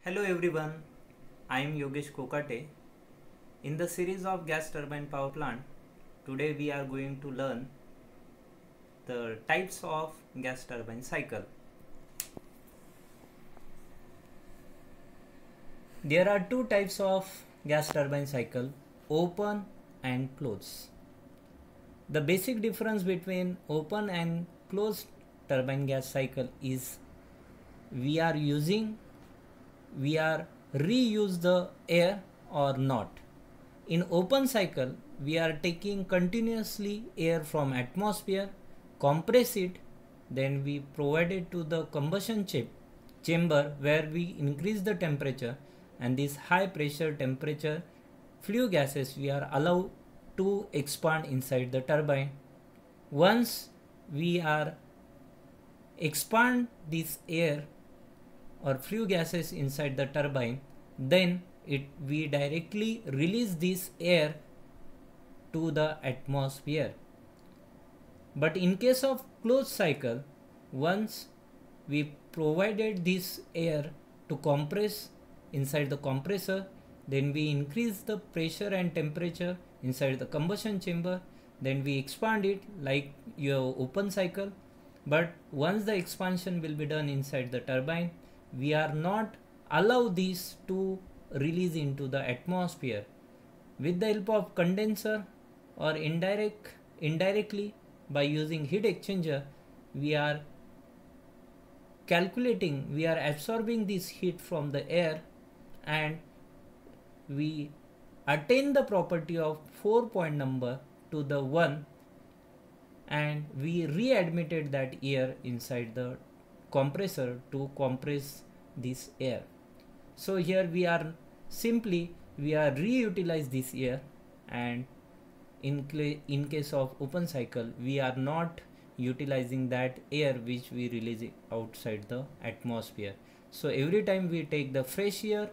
Hello everyone, I am Yogesh Kokate. In the series of gas turbine power plant, today we are going to learn the types of gas turbine cycle. There are two types of gas turbine cycle, open and closed. The basic difference between open and closed turbine gas cycle is we are reuse the air or not. In open cycle, we are taking continuously air from atmosphere, compress it, then we provide it to the combustion chamber where we increase the temperature, and this high pressure temperature flue gases we are allowed to expand inside the turbine. Once we are expand this air or flue gases inside the turbine, then we directly release this air to the atmosphere. But in case of closed cycle, once we provided this air to compress inside the compressor, then we increase the pressure and temperature inside the combustion chamber, then we expand it like your open cycle. But once the expansion will be done inside the turbine, we are not allow this to release into the atmosphere. With the help of condenser or indirectly by using heat exchanger, we are absorbing this heat from the air, and we attain the property of 4-point number to the 1, and we readmitted that air inside the compressor to compress this air. So here we are reutilize this air, and in case of open cycle we are not utilizing that air which we release outside the atmosphere. So every time we take the fresh air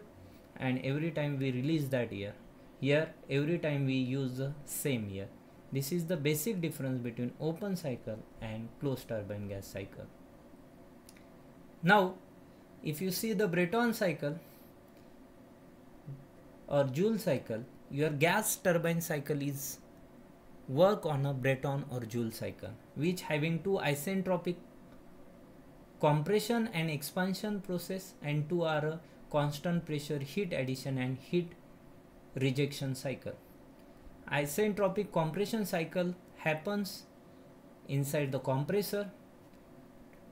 and every time we release that air. Here every time we use the same air. This is the basic difference between open cycle and closed turbine gas cycle. Now if you see the Brayton cycle or Joule cycle, your gas turbine cycle is work on a Brayton or Joule cycle, which having two isentropic compression and expansion process, and two are a constant pressure heat addition and heat rejection cycle. Isentropic compression cycle happens inside the compressor.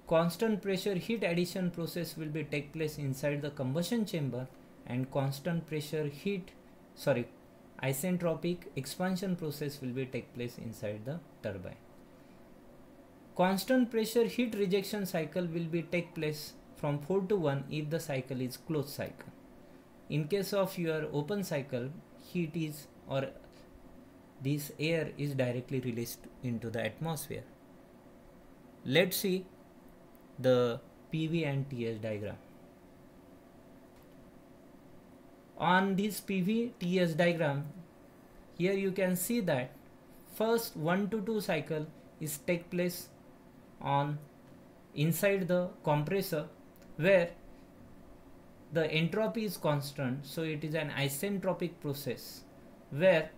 Constant pressure heat addition process will be take place inside the combustion chamber, and constant pressure isentropic expansion process will be take place inside the turbine. Constant pressure heat rejection cycle will be take place from 4 to 1 if the cycle is closed cycle. In case of your open cycle, heat is or this air is directly released into the atmosphere. Let's see the PV and TS diagram. On this PV TS diagram, here you can see that first 1 to 2 cycle is take place on inside the compressor where the entropy is constant, so it is an isentropic process where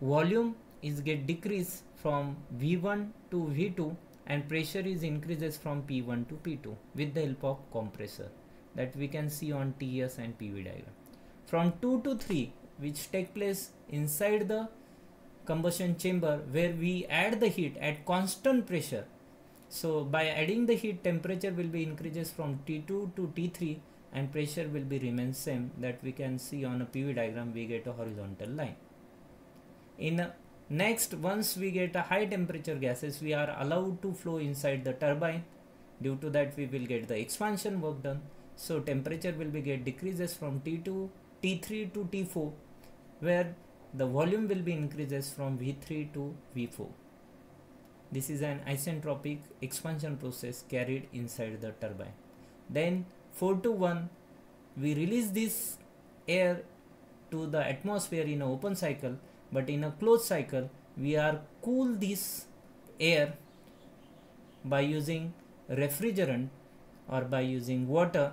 volume is get decreased from V1 to V2 and pressure is increases from P1 to P2 with the help of compressor, that we can see on TS and PV diagram. From 2 to 3, which take place inside the combustion chamber where we add the heat at constant pressure. So by adding the heat, temperature will be increases from T2 to T3 and pressure will be remain same, that we can see on a PV diagram. We get a horizontal line. Next, once we get a high temperature gases, we are allowed to flow inside the turbine. Due to that, we will get the expansion work done. So temperature will be get decreases from T3 to T4, where the volume will be increases from V3 to V4. This is an isentropic expansion process carried inside the turbine. Then 4 to 1, we release this air to the atmosphere in an open cycle, but in a closed cycle we are cool this air by using refrigerant or by using water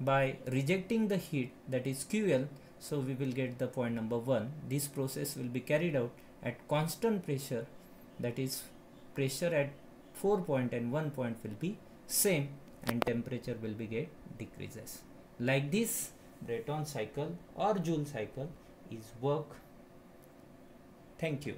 by rejecting the heat, that is QL, so we will get the point number 1. This process will be carried out at constant pressure, that is pressure at 4 point and 1 point will be same, and temperature will be get decreases. Like this, Brayton cycle or Joule cycle is work. Thank you.